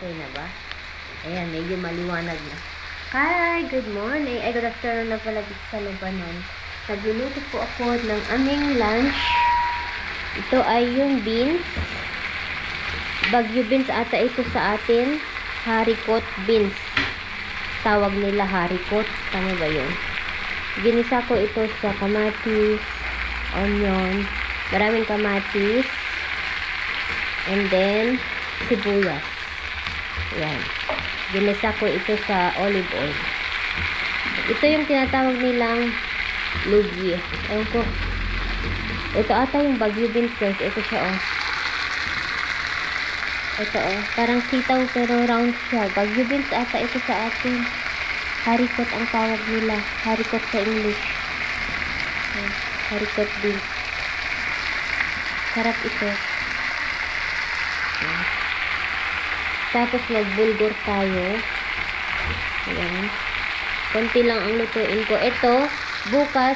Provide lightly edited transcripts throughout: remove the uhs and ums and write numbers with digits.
Okay na ba? Ayan, medyo maliwanag na. Hi! Good morning! Ay, good afternoon na pala dito sa Lebanon. Nagluluto po ako ng aming lunch. Ito ay yung beans. Bagyo beans ata ito sa atin. Haricot beans. Tawag nila haricot. Tama ba yun? Ginisa ko ito sa kamatis, onion, maraming kamatis, and then sibuyas. Ayan. Ginisa ko ito sa olive oil. Ito yung tinatawag nilang lugi. Ewan ko. Ito ata yung bagyo beans guys. Ito siya oh. Ito oh. Parang sitaw pero round siya. Bagyo beans ata ito sa atin. Haricot ang tawag nila. Haricot sa English. Ayan. Haricot beans. Sarap ito. Ayan. Tapos nagbulgur tayo. Ayan. Konti lang ang lutuin ko. Ito, bukas,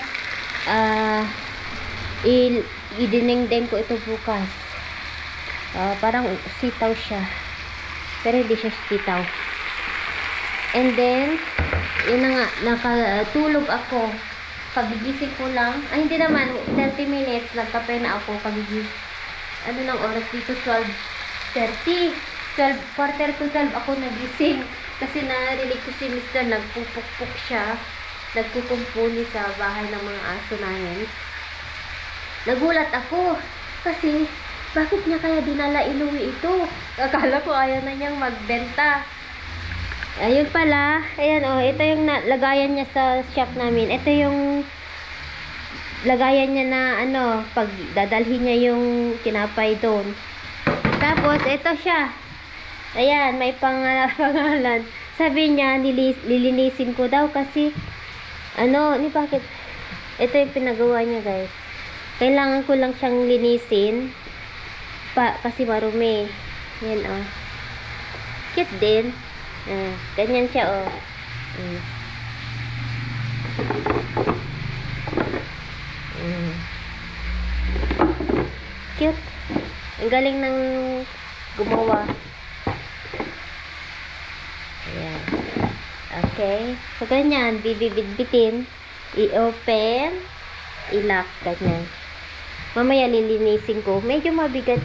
idinengdeng ko ito bukas. Parang sitaw siya. Pero hindi siya sitaw. And then, yun na nga, nakatulog ako. Pagigising ko lang. Ay, hindi naman. 30 minutes. Nagkape na ako. Pagigising. Ano ng oras dito? 12:30. 12:45 ako nagising. Kasi narinig ko si Mr. Nagpupukpuk siya. Nagkukumpuni sa bahay ng mga aso namin. Nagulat ako. Kasi, bakit niya kaya dinala inuwi ito? Akala ko ayaw na niyang magbenta. Ayun pala. Ayan o. Ito yung lagayan niya sa shop namin. Ito yung lagayan niya na ano, pag dadalhin niya yung tinapay doon. Tapos, ito siya. Ayan, may pangalan. Sabi niya, lilinisin ko daw kasi, ano, bakit? Ito yung pinagawa niya, guys. Kailangan ko lang siyang linisin. Kasi marumi. Yan, oh. Cute din. Ganyan siya, oh. Cute. Ang galing ng gumawa. Ayan. Okay. So, ganyan. Bibitbitin. I-open. I-lock. Ganyan. Mamaya lilinisin ko. Medyo mabigat.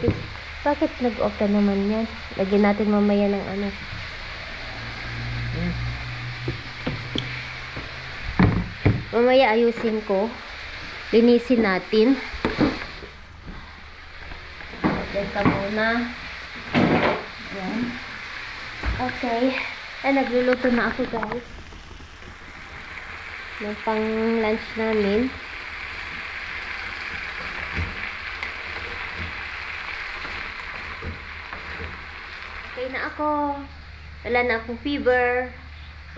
Bakit nag-open naman yan? Lagyan natin mamaya ng ano. Mamaya ayusin ko. Linisin natin. Lagyan ka muna. Ayan. Okay. Nagluluto na ako guys. Ng pang lunch namin. Okay na ako. Wala na akong fever.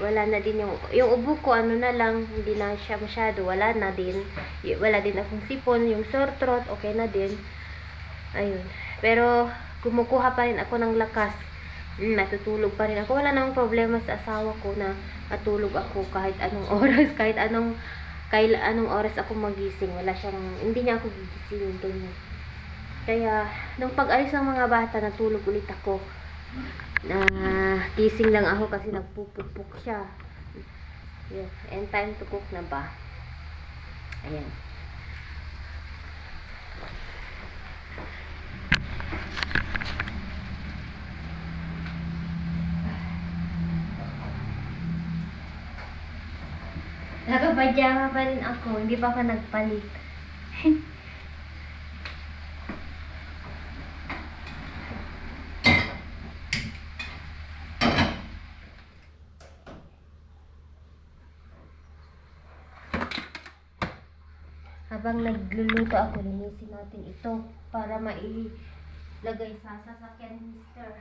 Wala na din yung ubo ko, ano na lang, hindi na siya masyado. Wala na din. Wala din akong sipon. Yung sore throat, okay na din. Ayun. Pero, kumukuha pa rin ako ng lakas. Natutulog pa rin ako. Wala namang problema sa asawa ko na matulog ako kahit anong oras. Kahit anong oras ako magising. Wala siyang, hindi niya ako gigisingin doon. Kaya, nung pag-alis ng mga bata, natulog ulit ako. Gising lang ako kasi nagpupukpuk siya. Yes. And time to cook na ba? Ayan. Nakapadyama pa rin ako. Hindi pa ako nagpalit. Habang nagluluto ako, linisin natin ito para mailagay sa sasakyan ni Mr.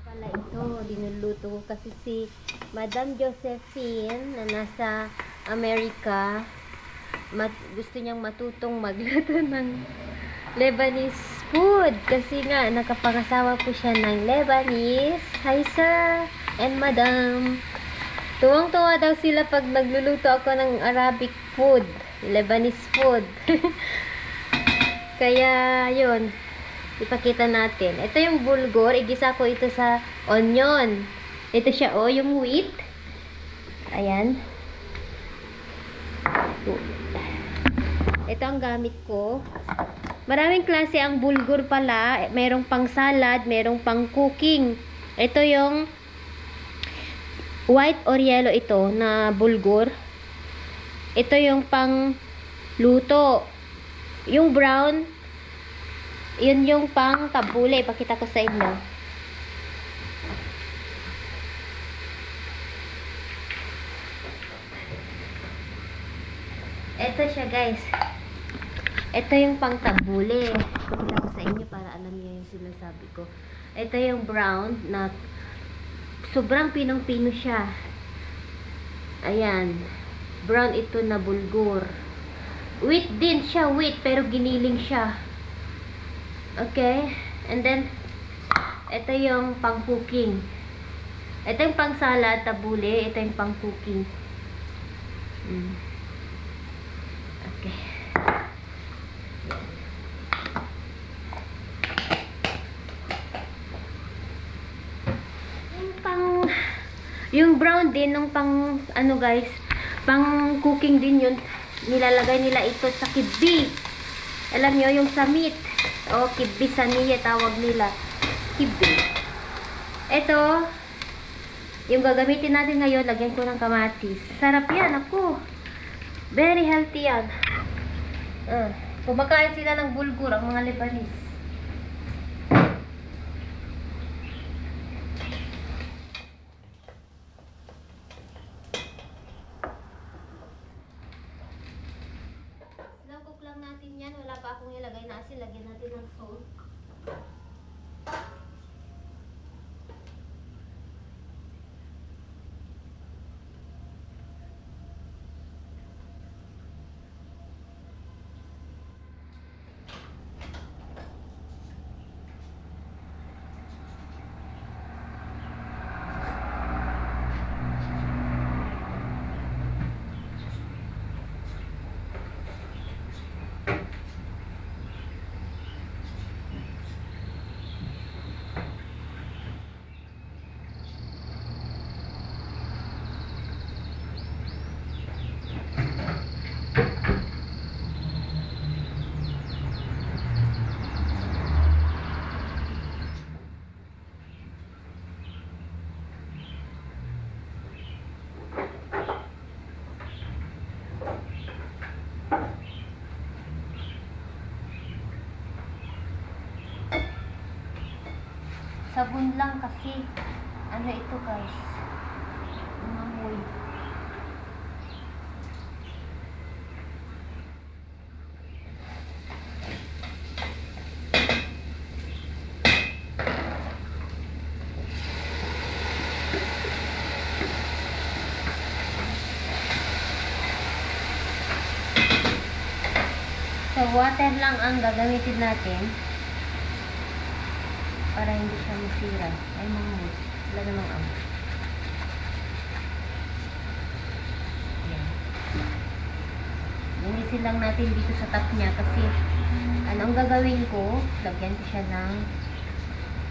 Pala ito, linuluto ko kasi si Madam Josephine na nasa Amerika. Gusto niyang matutong magluto ng Lebanese food. Kasi nga, nakapangasawa po siya ng Lebanese. Hi, sir and madam. Tuwang-tuwa daw sila pag nagluluto ako ng Arabic food, Lebanese food. Kaya, yun. Ipakita natin. Ito yung bulgur. Igisa ko ito sa onion. Ito siya, oh, yung wheat. Ayan. Ito ang gamit ko. Maraming klase ang bulgur pala. Merong pang salad, merong pang cooking. Ito yung white or yellow ito na bulgur. Ito yung pang luto. Yung brown, yun yung pang tabule. Ipakita ko sa inyo. Ito siya, guys. Ito yung pang tabule. Ipakita ko sa inyo para alam niyo yung sinasabi ko. Ito yung brown na sobrang pinong-pino siya. Ayan. Brown ito na bulgur. Wheat din siya, wheat, pero giniling siya. Okay? And then, ito yung pang-cooking. Ito yung pang-salad, tabule. Ito yung pang-cooking. Okay. Yung brown din, nung pang, ano guys, pang cooking din yun, nilalagay nila ito sa kibbi. Alam nyo, yung sa meat. O, kibbi sa niya, tawag nila. Kibbi. Ito, yung gagamitin natin ngayon, lagyan ko ng kamatis. Sarap yan, ako. Very healthy yan. Kumakain sila ng bulgur, ang mga Lebanese. Natin yan, wala pa akong ilagay na asin, lagyan natin ng salt. Sabon lang kasi ano ito guys, umamoy. So water lang ang gagamitin natin para hindi siya masira. Ay, mga wala namang ang. Yan. Linisin lang natin dito sa top niya kasi anong gagawin ko? Lagyan ko siya ng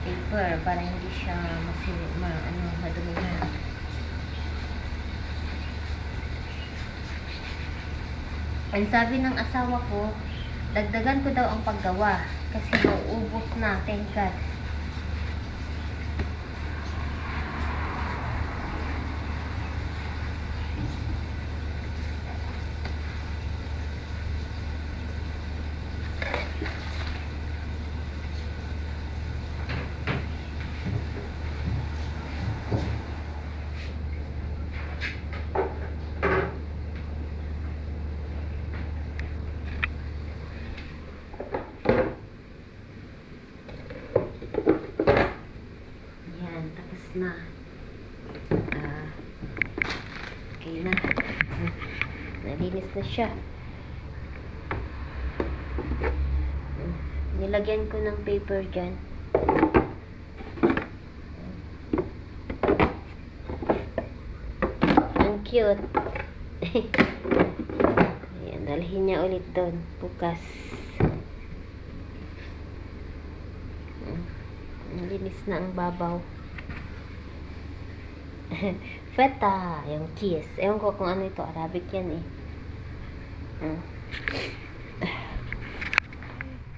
paper para hindi siya madumi na. Ang sabi ng asawa ko, dagdagan ko daw ang paggawa kasi mauubos na, thank God. Na. Okay na. Nalinis na siya. Nilagyan ko ng paper dyan. cute. Ayan, dalhin niya ulit doon. Bukas. Ang linis na ang babaw. Feta, yung kiss. Ewan ko kung ano ito. Arabic yan eh.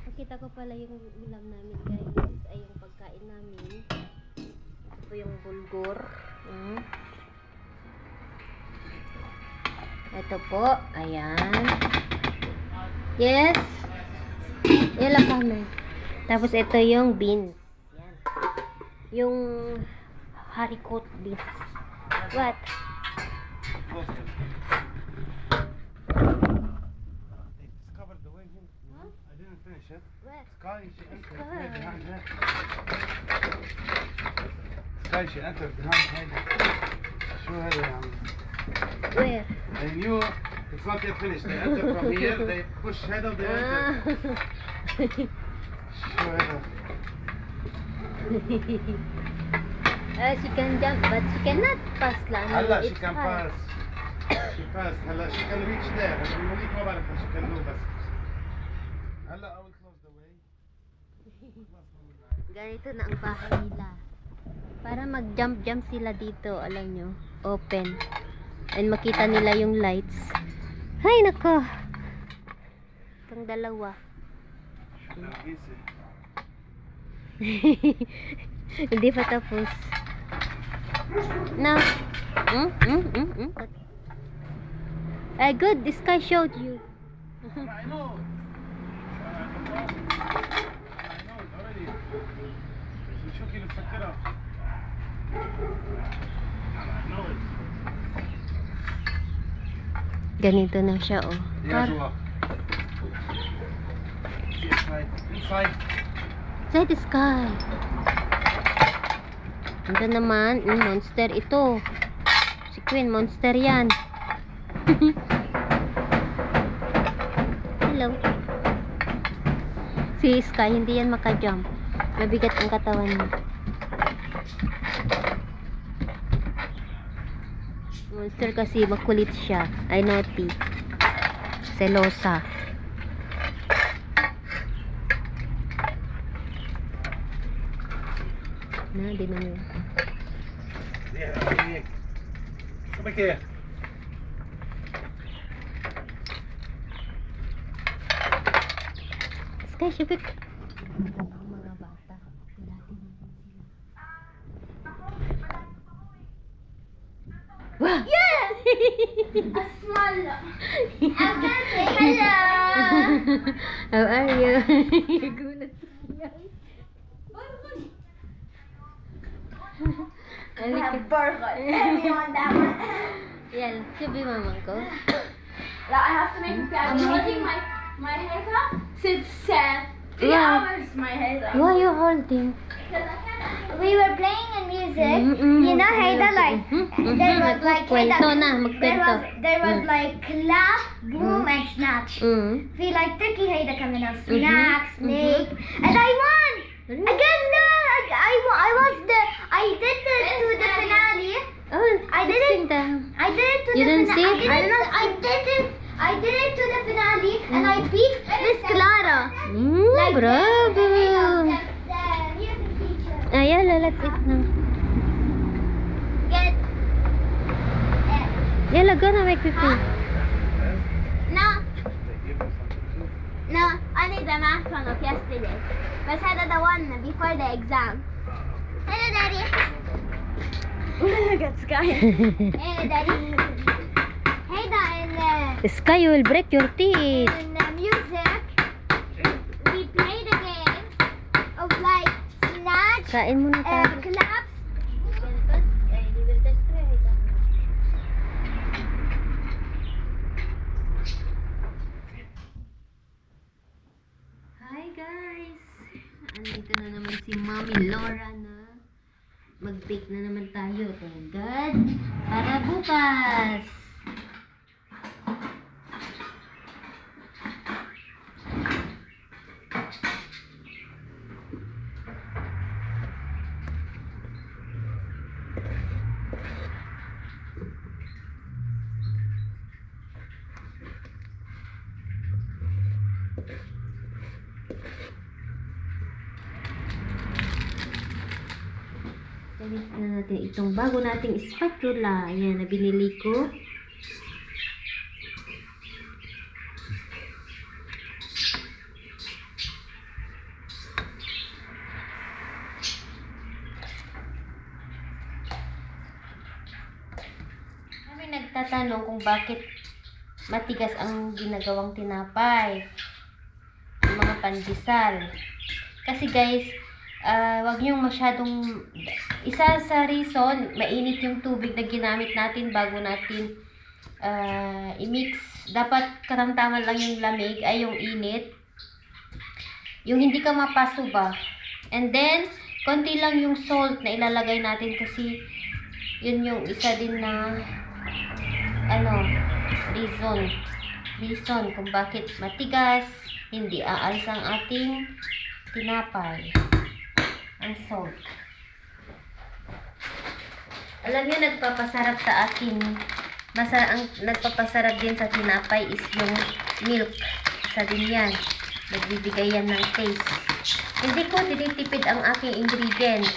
Nakita ko pala yung ulam namin guys. Ay yung pagkain namin. Ito yung bulgur. Ito po. Ayan. Yes. Yan kami. Tapos ito yung beans. Yan. Yung haricot beans. What? It's covered the way here. Huh? I didn't finish it. Where? Sky, she entered Sky. behind her. Sky, she entered behind her. شو هذا يا عم؟ Where? They knew it's not yet finished. They enter from here, they push header, they enter. شو هذا؟ She can jump, but she cannot pass lang. هلا she It's can hard. pass. She passed. هلا she can reach there. بوريك ما بعرف she can do بس. هلا I will close the way. Ganito na ang bahay nila. Para mag-jump-jump sila dito, alam nyo. Open. And makita nila yung lights. Hay, nako. Itong dalawa. Hindi pa tapos. Now. Good, this guy showed you. I know. already. شو كيف تفكرها؟ I know it. Ganito na siya, oh. يا جوا. Inside. Inside the sky. Ito naman, monster ito. Si Queen, monster yan. Hello. Si Sky, hindi yan maka-jump. Mabigat ang katawan niya. Monster kasi makulit siya. Ay, naughty. Selosa. Na, di na yun. شو بك ايه؟ Sky, syukik. Mga bata. Wow! Yeah! A small. I'm gonna say hello. How are you? Gulat siya. Burger. Everyone that one. Yan, sabi mamang ko. Now I have to make I'm holding my haircut since 3 Yeah. hours my haircut. Why are you holding? We were playing in music. You know Haida like there was like Kwento na, there magkwento. was like clap, boom and snatch. We like tricky Haida coming up, snack, snake, and I won. Against the I did it to the finale. Oh, I did it. I did it to You the didn't see finale. it? I did it to the finale and I beat Miss Clara. Bravo! The music teacher. Ayan, let's eat na. Get Yala, go na, make pipi. No, only the math one of yesterday. But I had the one before the exam. Hello, Daddy. Look at Sky. Hey, Daddy. Hey, Daddy. Sky, you will break your teeth. In music, we played a game of like snatch, Kain mo na tayo. claps. Hi guys! Andito na naman si Mami Laura na mag-bake na naman tayo. Thank God! Para bukas! Gamitin na natin itong bago nating spatula. Ayan, na binili ko. Kami nagtatanong kung bakit matigas ang ginagawang tinapay. Yung mga pandesal. Kasi guys, wag niyong masyadong, isa sa reason, mainit yung tubig na ginamit natin bago natin i-mix. Dapat katamtaman lang yung lamig, ay yung init. Yung hindi ka mapaso ba. And then, konti lang yung salt na ilalagay natin kasi yun yung isa din na reason kung bakit matigas, hindi aalis ang ating tinapay. Ang salt. Alam niyo, nagpapasarap sa akin. Ang nagpapasarap din sa tinapay is yung milk. Isa din yan. Nagbibigay yan ng taste. Hindi ko tinitipid ang aking ingredients.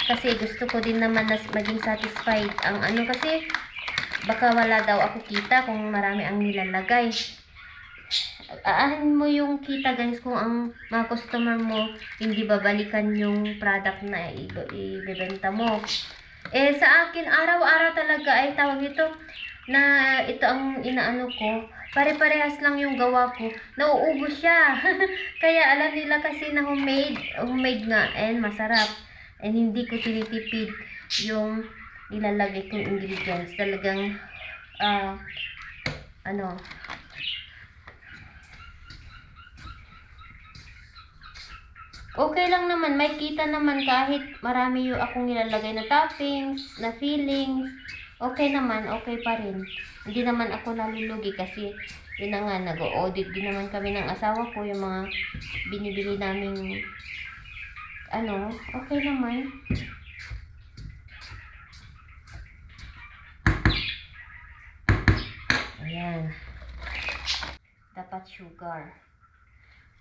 Kasi gusto ko din naman na maging satisfied. Ang kasi, baka wala daw ako kita kung marami ang nilalagay. Aahin mo yung kita guys kung ang mga customer mo hindi babalikan yung product na ibebenta mo. Sa akin, araw-araw talaga ay tawag ito na ito ang inaano ko. Pare-parehas lang yung gawa ko. Nauubos siya. Kaya alam nila kasi na homemade nga and masarap. And hindi ko tinitipid yung nilalagay kong ingredients. Talagang okay lang naman, may kita naman kahit marami yung akong nilalagay na toppings, na fillings. Okay naman, okay pa rin. Hindi naman ako nalulugi kasi yun na nga, nag-audit din naman kami ng asawa ko yung mga binibili naming okay naman. Ayan. Dapat sugar.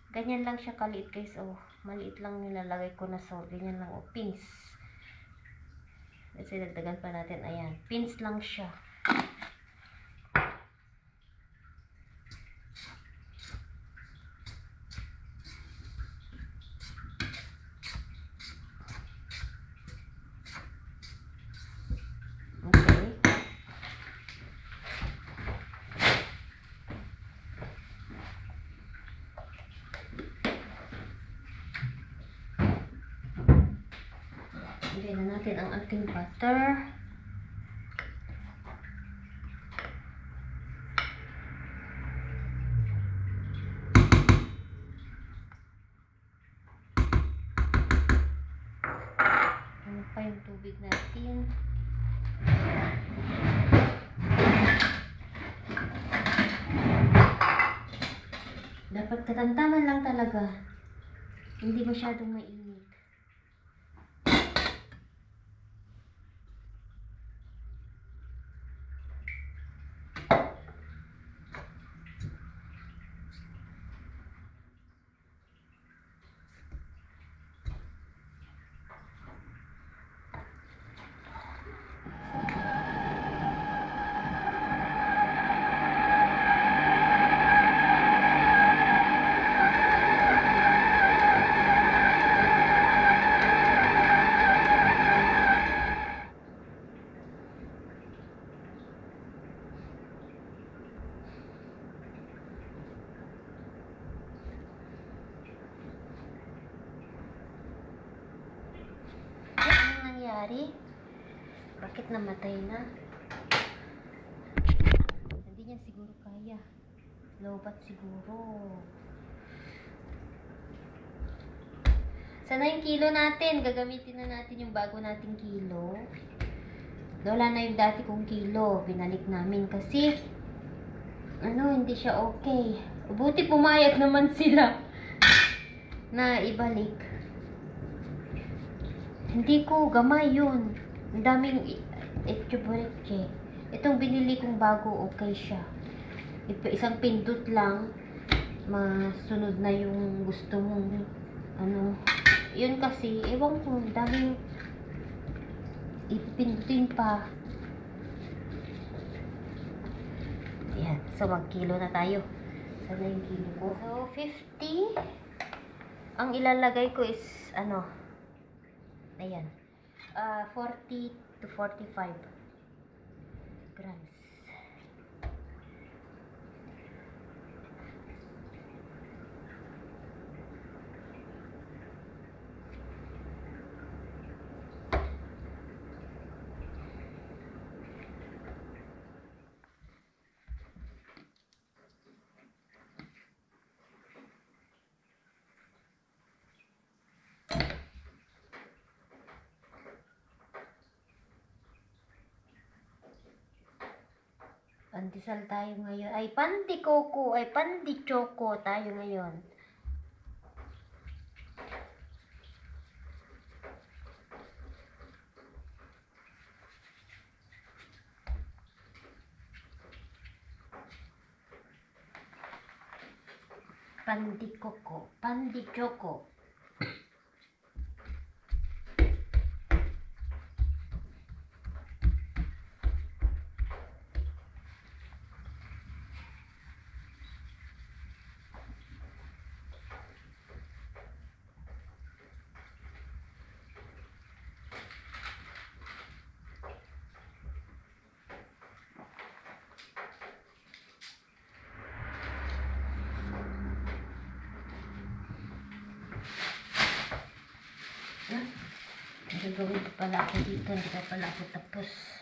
Ganyan lang siya kaliit guys. Maliit lang nilalagay ko na salt. Ganyan lang. Pins. Kasi dagdagan pa natin. Ayan. Pins lang siya. Lagyan na natin ang ating butter. Ano pa yung tubig natin? Dapat katamtaman lang talaga. Hindi masyadong mainit. Bakit namatay na? Hindi niya siguro kaya. Lobat siguro. Sana yung kilo natin. Gagamitin na natin yung bago nating kilo. Wala na yung dati kong kilo. Binalik namin kasi hindi siya okay. Buti pumayag naman sila na ibalik. Hindi ko gamay yun. Ang daming etchoboreche. Itong binili kong bago, okay siya. Isang pindot lang, masunod na yung gusto mong, Yun kasi, ewan ko, daming ipindutin pa. Ayan. So, mag-kilo na tayo. Sana yung kilo ko. So, 50. Ang ilalagay ko is, ano, ayan. 40 to 45 grams. Pandesal tayo ngayon. Ay, pandikoko. Ay, pandichoko tayo ngayon. Pandikoko. Pandichoko. Gagawin ko pala ako dito. Hindi pa pala ako tapos.